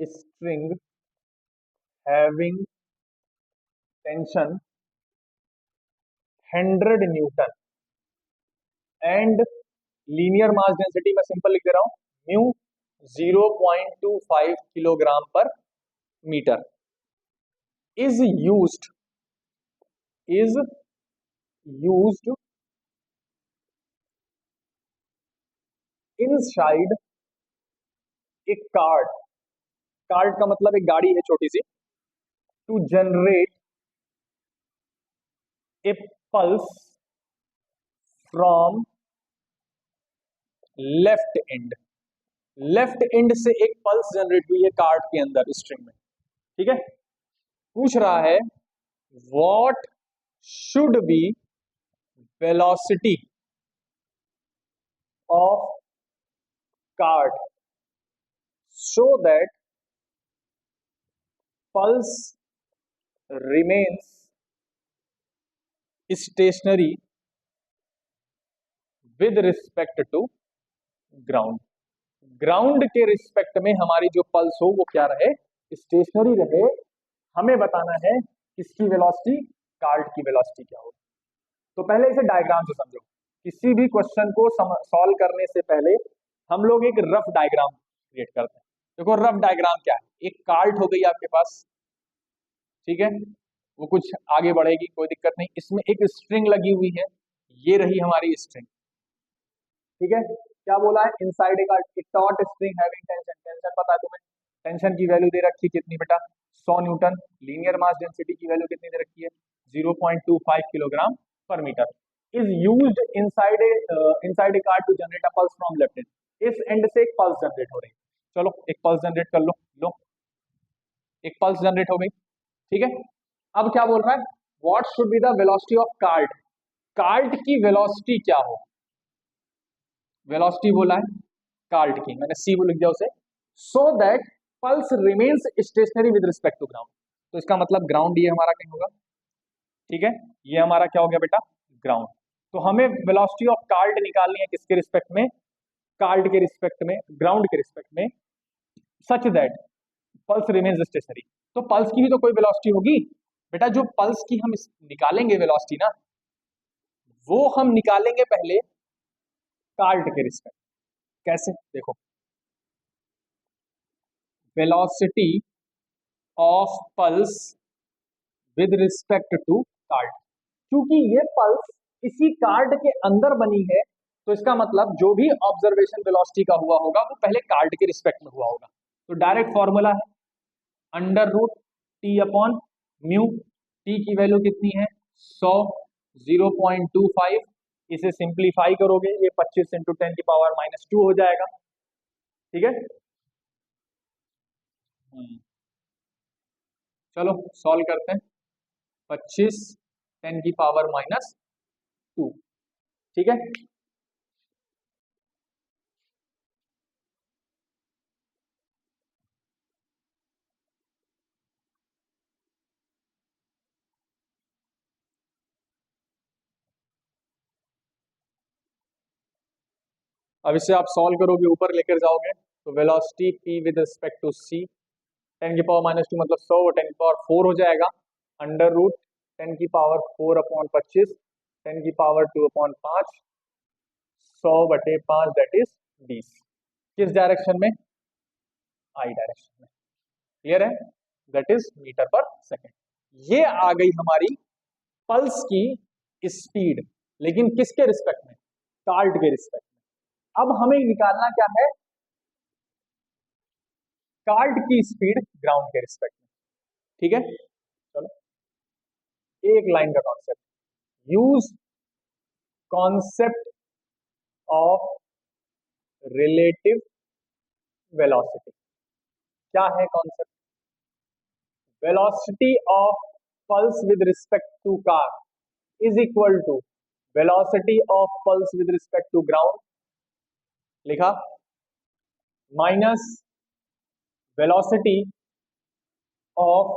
string having tension 100 newton and linear mass density मैं सिंपल लिख दे रहा हूं, म्यू 0.25 किलोग्राम पर metre is used inside a cart, cart का मतलब एक गाड़ी है छोटी सी, to generate a pulse from left end, left end से एक पल्स जनरेट हुई है कार्ट के अंदर स्ट्रिंग में, ठीक है। पूछ रहा है what should be velocity of cart so that pulse remains stationary with respect to ground, ground के रिस्पेक्ट में हमारी जो पल्स हो वो क्या रहे, स्टेशनरी रहे। हमें बताना है किसकी वेलोसिटी, कार्ट की वेलोसिटी क्या हो। तो पहले इसे डायग्राम से समझो। किसी भी क्वेश्चन को सॉल्व करने से पहले हम लोग एक रफ डायग्राम क्रिएट करते हैं। देखो रफ डायग्राम क्या है, एक कार्ट हो गई आपके पास, ठीक है, वो कुछ आगे बढ़ेगी कोई दिक्कत नहीं, इसमें एक स्ट्रिंग लगी हुई है, ये रही हमारी स्ट्रिंग, ठीक है। क्या बोला है, inside a taut string having tension, tension पता है तुम्हें, टेंशन की वैल्यू दे रखी कितनी बेटा, 100 न्यूटन, लीनियर मास डेंसिटी की वैल्यू कितनी दे रखी है, 0.25 किलोग्राम पर metre, is used inside a car to generate a pulse from left end, इस एंड से एक पल्स जनरेट हो रही है, चलो एक पल्स जनरेट कर लो, लो एक पल्स जनरेट हो गई, ठीक है। अब क्या बोल रहा है, what should be the velocity of cart, cart की वेलोसिटी क्या हो, वेलोसिटी बोला है कार्ट की, मैंने सी लिख दिया उसे, so that pulse remains stationary with respect to ground, तो इसका मतलब ग्राउंड ये हमारा कहीं होगा, ठीक है, ये हमारा क्या हो गया बेटा, ग्राउंड। तो हमें वेलोसिटी ऑफ कार्ट निकालनी है किसके रिस्पेक्ट में, कार्ट के रिस्पेक्ट में, ग्राउंड के रिस्पेक्ट में, such that pulse remains stationary. तो पल्स की भी तो कोई वेलोसिटी होगी बेटा, जो पल्स की हम निकालेंगे वेलोसिटी ना, वो हम निकालेंगे पहले कार्ट के रिस्पेक्ट। कैसे, देखो velocity of pulse with respect to cart, क्योंकि ये पल्स इसी कार्ट के अंदर बनी है, तो इसका मतलब जो भी ऑब्जर्वेशन वेलोसिटी का हुआ होगा वो पहले कार्ट के रिस्पेक्ट में हुआ होगा। तो डायरेक्ट फॉर्मूला है under root T upon mu, T की वैल्यू कितनी है 100, 0.25, इसे सिंप्लीफाई करोगे ये 25 इंटू 10 की पावर -2 हो जाएगा, ठीक है। चलो सॉल्व करते हैं, 25 10 की पावर -2, ठीक है। अब इसे आप सॉल्व करोगे ऊपर लेकर जाओगे, तो velocity p with respect to c, 10 की पावर -2 मतलब 100, वो 10 की पावर 4 हो जाएगा, अंडर रूट 10 की पावर 4 अपॉन 25, 10 की पावर 2 अपॉन 5, 100/5 दैट इज 20, किस डायरेक्शन में, आई डायरेक्शन में, क्लियर है, दैट इज मीटर पर सेकेंड। ये आ गई हमारी पल्स की स्पीड, लेकिन किसके रिस्पेक्ट में, कार्ट के रिस्पेक्ट में। अब हमें निकालना क्या है, कार्ट की स्पीड ग्राउंड के रिस्पेक्ट में, ठीक है। चलो एक लाइन का concept, use concept of relative velocity, क्या है concept, velocity of pulse with respect to car is equal to velocity of pulse with respect to ground, लिखा, minus velocity of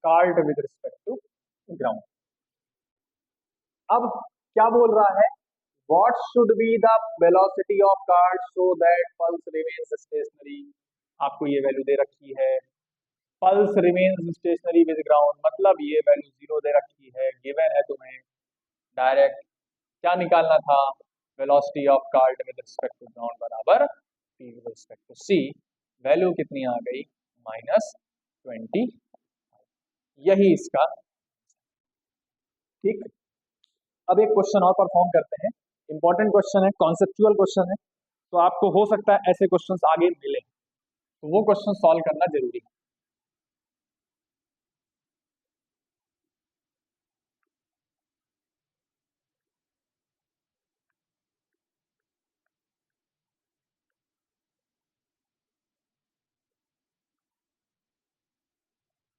cart with respect to ground. अब क्या बोल रहा है, what should be the velocity of cart so that pulse remains stationary। आपको ये value दे रखी है, pulse remains stationary with ground, मतलब ये वैल्यू 0 दे रखी है, गिवन है तुम्हें। डायरेक्ट क्या निकालना था, velocity of cart with respect to ground बराबर p with respect to c। Value कितनी आ गई, -20। यही इसका ठीक। अब एक क्वेश्चन और परफॉर्म करते हैं, इंपॉर्टेंट क्वेश्चन है, कॉन्सेप्चुअल क्वेश्चन है, तो आपको हो सकता है ऐसे क्वेश्चंस आगे मिले, तो वो क्वेश्चन सॉल्व करना जरूरी है।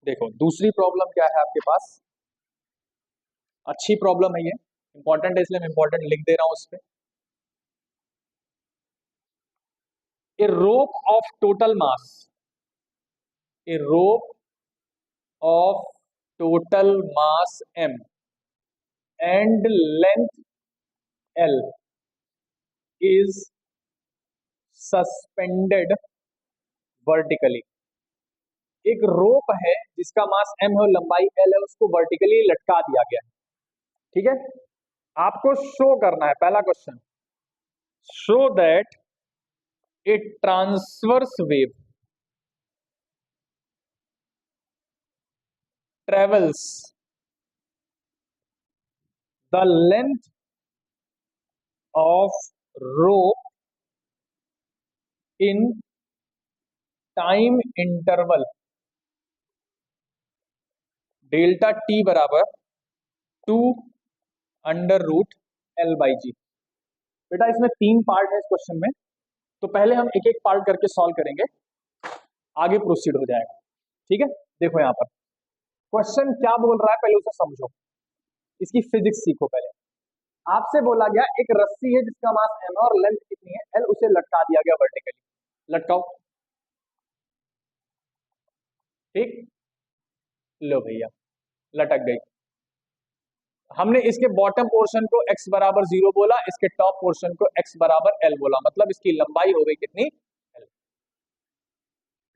देखो दूसरी प्रॉब्लम क्या है आपके पास, अच्छी प्रॉब्लम है ये, इंपॉर्टेंट है इसलिए मैं इंपॉर्टेंट लिख दे रहा हूं उस पे। A rope of total mass, a rope of total mass m and length l is suspended vertically। एक रोप है जिसका मास m है और लंबाई l है, उसको वर्टिकली लटका दिया गया है, ठीक है। आपको शो करना है, पहला question, show that A transverse wave travels the length of rope in time interval delta t बराबर 2√L/g। बेटा इसमें 3 पार्ट है इस क्वेश्चन में, तो पहले हम एक एक पार्ट करके सॉल्व करेंगे, आगे प्रोसीड हो जाएगा, ठीक है। देखो यहाँ पर क्वेश्चन क्या बोल रहा है, पहले उसे समझो, इसकी फिजिक्स सीखो। पहले आपसे बोला गया एक रस्सी है जिसका मास m और लेंथ कितनी है l, उसे लटका दिया गया वर्टिकली, लटकाओ, ठीक, लो भैया लटक गई। हमने इसके बॉटम पोर्शन को x बराबर 0 बोला, इसके टॉप पोर्शन को x बराबर l बोला, मतलब इसकी लंबाई हो गई कितनी, l।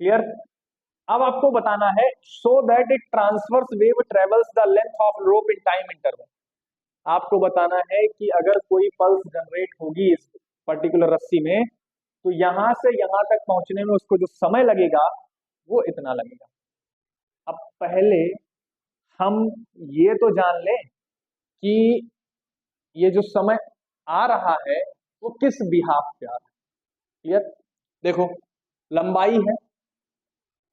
क्लियर। अब आपको बताना है so that it transverse wave travels the length of rope in time interval. आपको बताना है कि अगर कोई पल्स जनरेट होगी इस पर्टिकुलर रस्सी में, तो यहां से यहां तक पहुंचने में उसको जो समय लगेगा वो इतना लगेगा। अब पहले हम ये तो जान लें कि ये जो समय आ रहा है वो किस बिहाफ पे आ रहा है। क्लियर। देखो लंबाई है,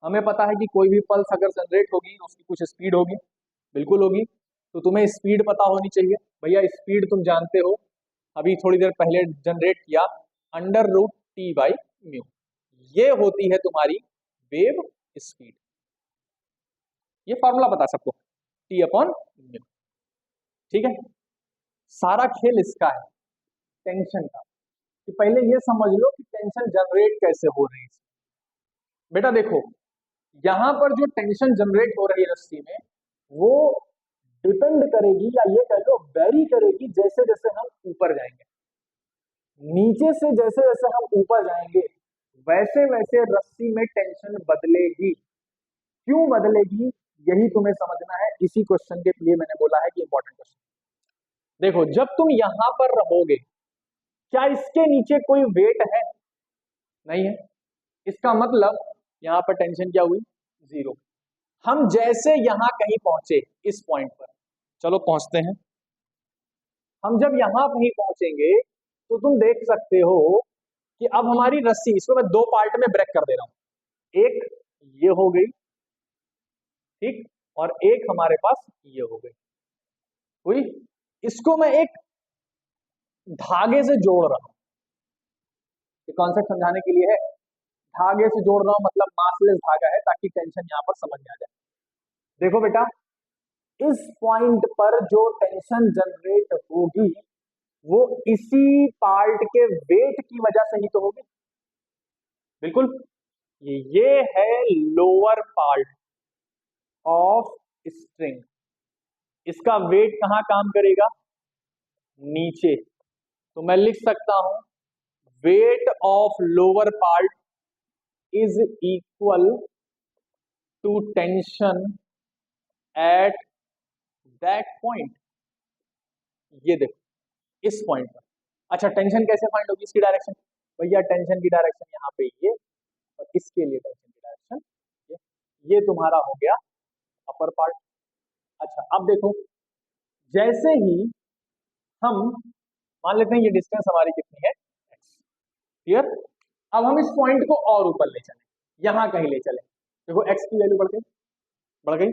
हमें पता है कि कोई भी पल्स अगर जनरेट होगी तो उसकी कुछ स्पीड होगी, बिल्कुल होगी, तो तुम्हें स्पीड पता होनी चाहिए। भैया स्पीड तुम जानते हो, अभी थोड़ी देर पहले जनरेट किया, √T/μ, ये होती है तुम्हारी वेव स्पीड। ये फॉर्मूला पता सबको, T/μ, ठीक है। सारा खेल इसका है, टेंशन का, कि पहले ये समझ लो कि टेंशन जनरेट कैसे हो रही है। बेटा देखो यहां पर जो टेंशन जनरेट हो रही है रस्सी में, वो डिपेंड करेगी या ये कह लो वेरी करेगी जैसे जैसे हम ऊपर जाएंगे। नीचे से जैसे जैसे हम ऊपर जाएंगे वैसे वैसे रस्सी में टेंशन बदलेगी। क्यों बदलेगी यही तुम्हें समझना है, इसी क्वेश्चन के लिए मैंने बोला है कि इंपॉर्टेंट क्वेश्चन। देखो जब तुम यहां पर रहोगे, क्या इसके नीचे कोई वेट है, नहीं है, इसका मतलब यहां पर टेंशन क्या हुई, 0। हम जैसे यहां कहीं पहुंचे इस पॉइंट पर, चलो पहुंचते हैं, हम जब यहां कहीं पहुंचेंगे तो तुम देख सकते हो कि अब हमारी रस्सी, इसको मैं 2 पार्ट में ब्रेक कर दे रहा हूं, एक ये हो गई, ठीक, और एक हमारे पास ये हो गई, हुई। इसको मैं एक धागे से जोड़ रहा हूं, ये कॉन्सेप्ट समझाने के लिए है, धागे से जोड़ रहा हूं मतलब मासलेस धागा है, ताकि टेंशन यहां पर समझ में आ जाए। देखो बेटा इस पॉइंट पर जो टेंशन जनरेट होगी वो इसी पार्ट के वेट की वजह से ही तो होगी, बिल्कुल। ये है लोअर पार्ट ऑफ स्ट्रिंग। इसका वेट कहां काम करेगा? नीचे। तो मैं लिख सकता हूं weight of lower part is equal to tension at that point. ये देखो इस पॉइंट पर। अच्छा, टेंशन कैसे फाइंड होगी इसकी डायरेक्शन? भैया टेंशन की डायरेक्शन यहाँ पे ये, और इसके लिए टेंशन की डायरेक्शन ये तुम्हारा हो गया अपर पार्ट। अच्छा, अब देखो, जैसे ही हम मान लेते हैं ये डिस्टेंस हमारी कितनी है, x। क्लियर? अब हम इस पॉइंट को और ऊपर ले चले, यहां कहीं ले चले। देखो x की वैल्यू बढ़ गई, बढ़ गई।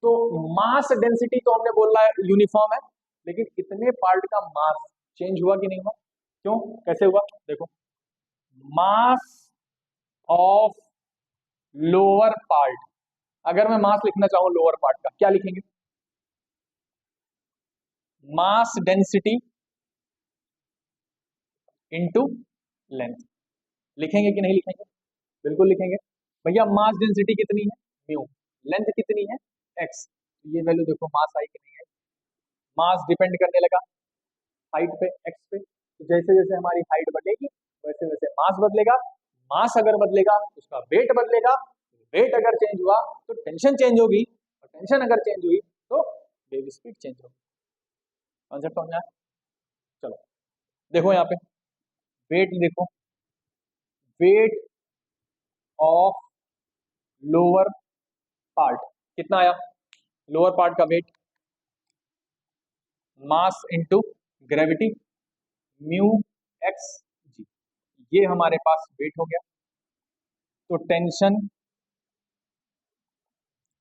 तो मास डेंसिटी तो हमने बोला है यूनिफॉर्म है, लेकिन इतने पार्ट का मास चेंज हुआ कि नहीं हुआ? क्यों, कैसे हुआ? देखो, मास ऑफ लोअर पार्ट, अगर मैं मास लिखना चाहूं लोअर पार्ट का, क्या लिखेंगे? Mass density into length. लिखेंगे कि नहीं लिखेंगे? बिल्कुल लिखेंगे। भैया मास डेंसिटी कितनी है? म्यू। लेंथ कितनी है? एक्स। ये वैल्यू देखो, मास आई कि नहीं आई? मास डिपेंड करने लगा हाइट पे, एक्स पे। तो जैसे जैसे हमारी हाइट बढ़ेगी वैसे वैसे मास बदलेगा। मास अगर बदलेगा उसका वेट बदलेगा। वेट अगर चेंज हुआ तो टेंशन चेंज होगी, और टेंशन अगर चेंज हुई तो वेव स्पीड चेंज होगी। कॉन्सेप्ट समझ में आया? चलो देखो यहाँ पे वेट देखो, वेट ऑफ लोअर पार्ट कितना आया? लोअर पार्ट का weight mass into gravity mu x G, ये हमारे पास वेट हो गया। तो tension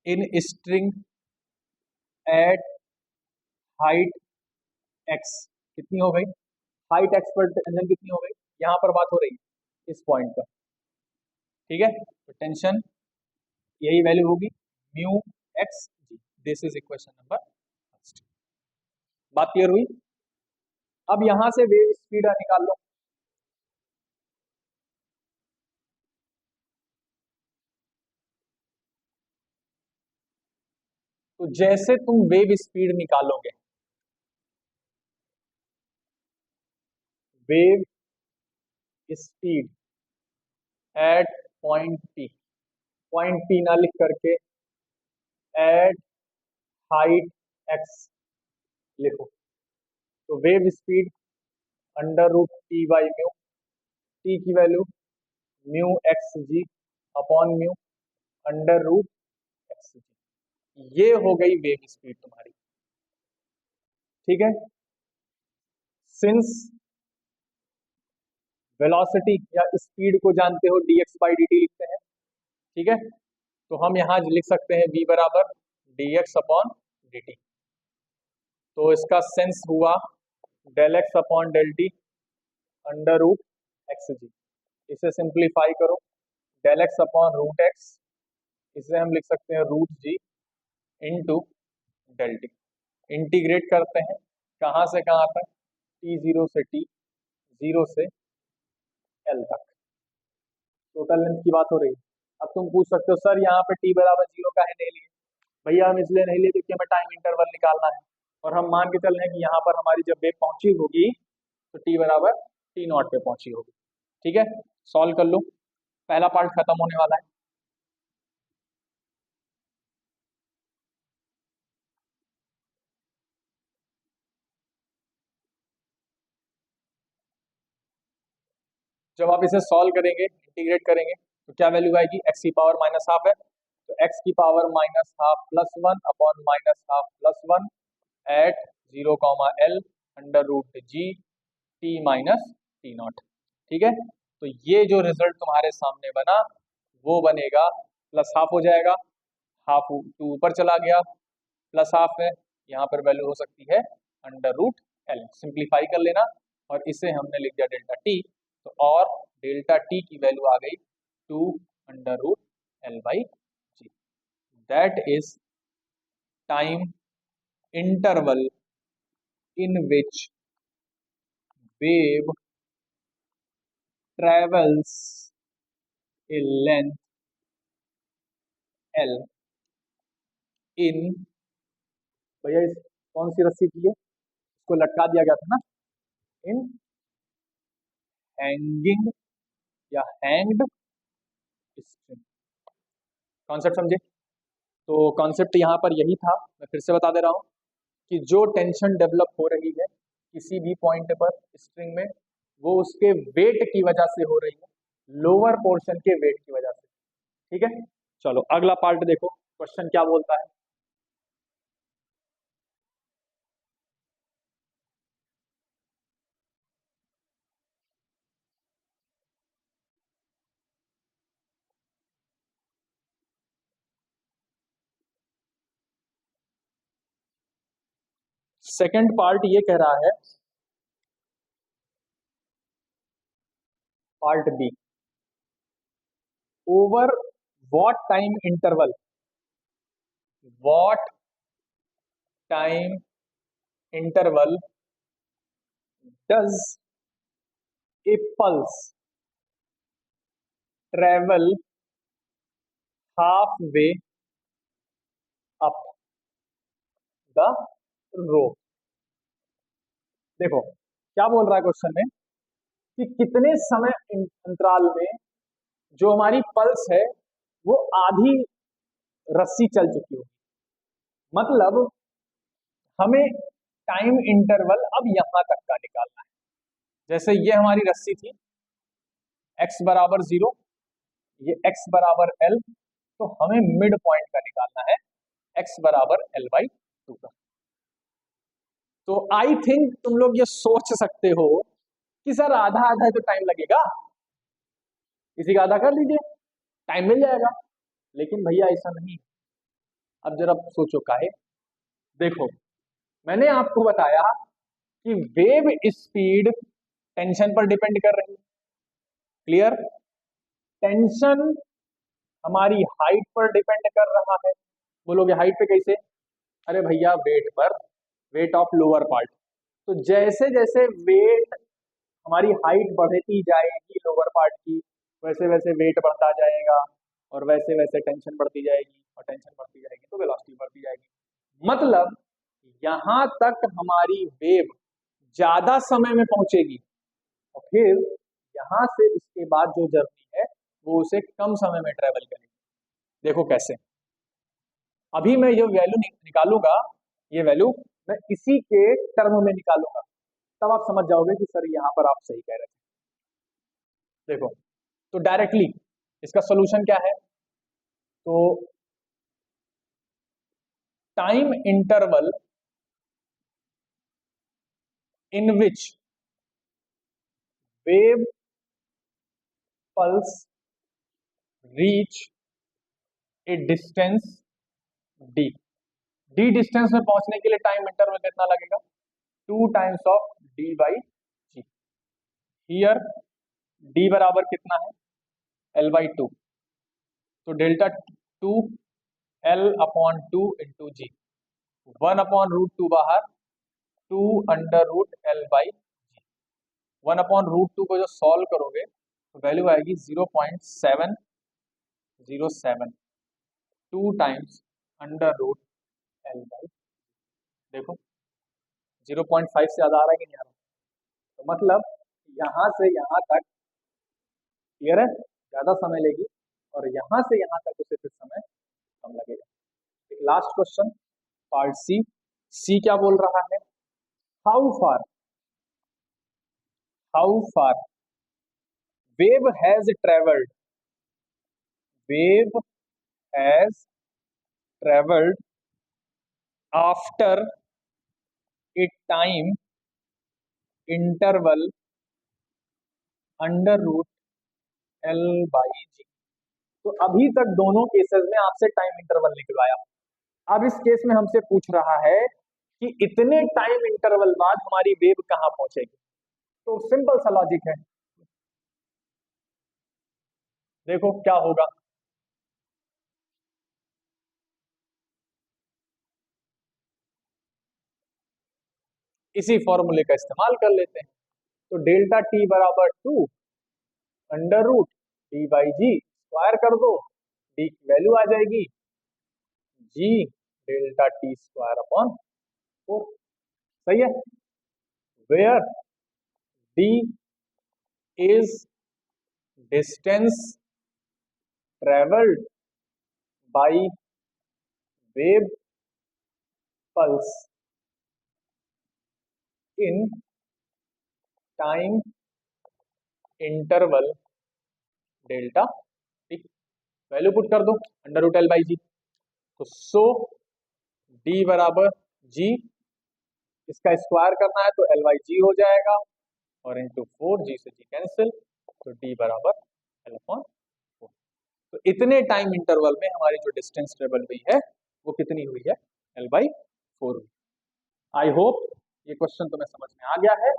in string at height X कितनी हो गई? हाइट एक्स पर टेंशन कितनी हो गई? यहां पर बात हो रही है इस पॉइंट पर। ठीक है, तो टेंशन यही वैल्यू होगी mu x g. This is equation number first. बात क्लियर हुई? अब यहां से वेव स्पीड निकाल लो। तो जैसे तुम वेव स्पीड निकालोगे, wave speed at point P, point P ना लिख करके एट हाइट एक्स लिखो। तो wave speed under root T by mu, T की value mu x G upon mu under root X G, ये हो गई वेव स्पीड तुम्हारी। ठीक है, सिंस वेलोसिटी या स्पीड को जानते हो dx बाई dt लिखते हैं। ठीक है, तो हम यहाँ लिख सकते हैं v बराबर dx अपॉन dt। तो इसका सेंस हुआ del X upon del T under root X G. इसे सिंप्लीफाई करो, del X upon root X, इसे हम लिख सकते हैं root G into del T. Integrate करते हैं कहाँ से कहाँ तक? टी जीरो से टी, जीरो से एल तक। टोटल लेंथ की बात हो रही है। अब तुम पूछ सकते हो सर यहाँ पे टी बराबर जीरो का है नहीं लिए? भैया हम इसलिए नहीं लिए क्योंकि हमें टाइम इंटरवल निकालना है, और हम मान के चल रहे हैं कि यहाँ पर हमारी जब वेव पहुंची होगी तो टी बराबर टी नॉट पे पहुंची होगी। ठीक है, सॉल्व कर लो, पहला पार्ट खत्म होने वाला है। जब आप इसे सॉल्व करेंगे, इंटीग्रेट करेंगे, तो क्या वैल्यू आएगी? एक्स की पावर माइनस हाफ है, तो एक्स की power minus half plus one upon minus half plus one at zero comma L under root g T minus T nought. ठीक है, तो ये जो रिजल्ट तुम्हारे सामने बना वो बनेगा, प्लस हाफ हो जाएगा, हाफ टू ऊपर चला गया, प्लस हाफ है, यहाँ पर वैल्यू हो सकती है अंडर रूट एल। सिंप्लीफाई कर लेना, और इसे हमने लिख दिया डेल्टा टी। तो और डेल्टा टी की वैल्यू आ गई two under root L by g. That is time interval in which wave travels a length L in, भैया इस कौन सी रस्सी थी, इसको लटका दिया गया था ना, इन हैंगिंग या हैंग्ड स्ट्रिंग। कॉन्सेप्ट समझे? तो कॉन्सेप्ट यहाँ पर यही था, मैं फिर से बता दे रहा हूँ कि जो टेंशन डेवलप हो रही है किसी भी पॉइंट पर स्ट्रिंग में, वो उसके वेट की वजह से हो रही है, लोअर पोर्शन के वेट की वजह से। ठीक है, चलो अगला पार्ट देखो, क्वेश्चन क्या बोलता है। सेकंड पार्ट ये कह रहा है, part B, over what time interval, what time interval does a pulse travel half way up the rope. देखो क्या बोल रहा है क्वेश्चन में कि कितने समय अंतराल में जो हमारी पल्स है वो आधी रस्सी चल चुकी होगी। मतलब हमें टाइम इंटरवल अब यहां तक का निकालना है। जैसे ये हमारी रस्सी थी, x बराबर 0, ये x बराबर l, तो हमें मिड पॉइंट का निकालना है, x बराबर l/2 का। तो आई थिंक तुम लोग ये सोच सकते हो कि सर आधा आधा तो टाइम लगेगा, किसी का आधा कर लीजिए, टाइम मिल जाएगा। लेकिन भैया ऐसा नहीं। अब जरा सोचो काहे। देखो मैंने आपको बताया कि वेव स्पीड टेंशन पर डिपेंड कर रही है। क्लियर? टेंशन हमारी हाइट पर डिपेंड कर रहा है। बोलोगे हाइट पे कैसे? अरे भैया वेट पर, वेट ऑफ लोअर पार्ट। तो जैसे जैसे वेट, हमारी हाइट बढ़ती जाएगी लोअर पार्ट की, वैसे वैसे वेट बढ़ता जाएगा, और वैसे वैसे टेंशन बढ़ती जाएगी, और टेंशन बढ़ती जाएगी तो वेलोसिटी बढ़ती जाएगी। मतलब यहां तक हमारी वेव ज्यादा समय में पहुंचेगी, और फिर यहां से इसके बाद जो जर्नी है वो उसे कम समय में ट्रेवल करेगी। देखो कैसे, अभी मैं ये वैल्यू निकालूंगा, ये वैल्यू मैं इसी के टर्म में निकालूंगा, तब आप समझ जाओगे कि सर यहाँ पर आप सही कह रहे थे। देखो तो डायरेक्टली इसका सोल्यूशन क्या है, तो time interval in which wave pulse reach a distance D, D distance में पहुंचने के लिए टाइम इंटरवल कितना लगेगा, 2 times of D by g. Here D बराबर कितना है, l/2, तो डेल्टा 2 l/2 × जी, 1/√2 बाहर, 2√l/जी। 1/√2 को जो सॉल्व करोगे तो वैल्यू आएगी 0.707, 2 टाइम्स √l/। देखो 0.5 से ज्यादा आ रहा है कि नहीं आ रहा? तो मतलब यहां से यहां तक, क्लियर है, ज्यादा समय लेगी, और यहां से यहां तक उसे फिर समय कम लगेगा। एक last question, part C. C क्या बोल रहा है, how far, how far wave has travelled, wave has travelled after a time interval √l/जी। तो अभी तक दोनों केसेस में आपसे टाइम इंटरवल निकलवाया। अब इस केस में हमसे पूछ रहा है कि इतने टाइम इंटरवल बाद हमारी वेव कहां पहुंचेगी। तो सिंपल सा लॉजिक है, देखो क्या होगा। इसी फॉर्मूले का इस्तेमाल कर लेते हैं। तो डेल्टा टी बराबर 2 √d/g स्क्वायर कर दो, डी की वैल्यू आ जाएगी g delta T square upon 4। सही है। Where D is distance travelled by wave pulse in time interval delta T. Value put कर दो under root L by g. तो सो डी बराबर जी, इसका स्क्वायर करना है तो एल बाई जी हो जाएगा और इंटू 4, जी से जी कैंसिल, तो डी बराबर एल अपॉन 4। तो इतने टाइम इंटरवल में हमारी जो डिस्टेंस ट्रेवल हुई है वो कितनी हुई है, एल बाई 4 हुई। आई होप ये क्वेश्चन तुम्हें समझ में आ गया है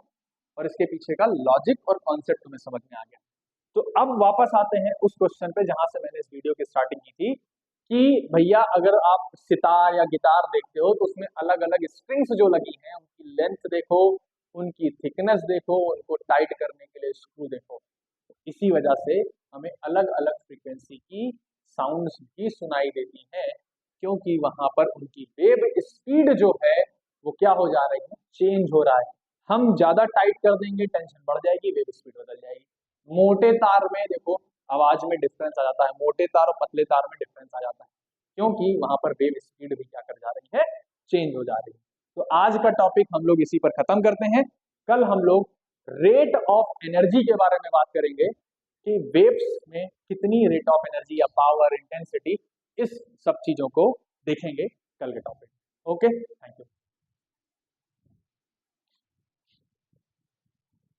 और इसके पीछे का लॉजिक और कॉन्सेप्ट तुम्हें समझ में आ गया। तो अब वापस आते हैं उस क्वेश्चन पे जहां से मैंने इस वीडियो की स्टार्टिंग की थी कि भैया अगर आप सितार या गिटार देखते हो तो उसमें अलग अलग स्ट्रिंग्स जो लगी हैं उनकी लेंथ देखो, उनकी थिकनेस देखो, उनको टाइट करने के लिए स्क्रू देखो। इसी वजह से हमें अलग अलग फ्रीक्वेंसी की साउंड्स भी सुनाई देती हैं, क्योंकि वहां पर उनकी वेव स्पीड जो है वो क्या हो जा रही है, चेंज हो रहा है। हम ज्यादा टाइट कर देंगे, टेंशन बढ़ जाएगी, वेव स्पीड बदल जाएगी। मोटे तार में देखो आवाज में डिफरेंस आ जाता है, मोटे तार और पतले तार में डिफरेंस आ जाता है, क्योंकि वहां पर वेव स्पीड भी क्या कर जा रही है, चेंज हो जा रही है। तो आज का टॉपिक हम लोग इसी पर खत्म करते हैं। कल हम लोग रेट ऑफ एनर्जी के बारे में बात करेंगे कि वेव्स में कितनी रेट ऑफ एनर्जी या पावर इंटेंसिटी, इस सब चीजों को देखेंगे कल के टॉपिक। Okay, thank you.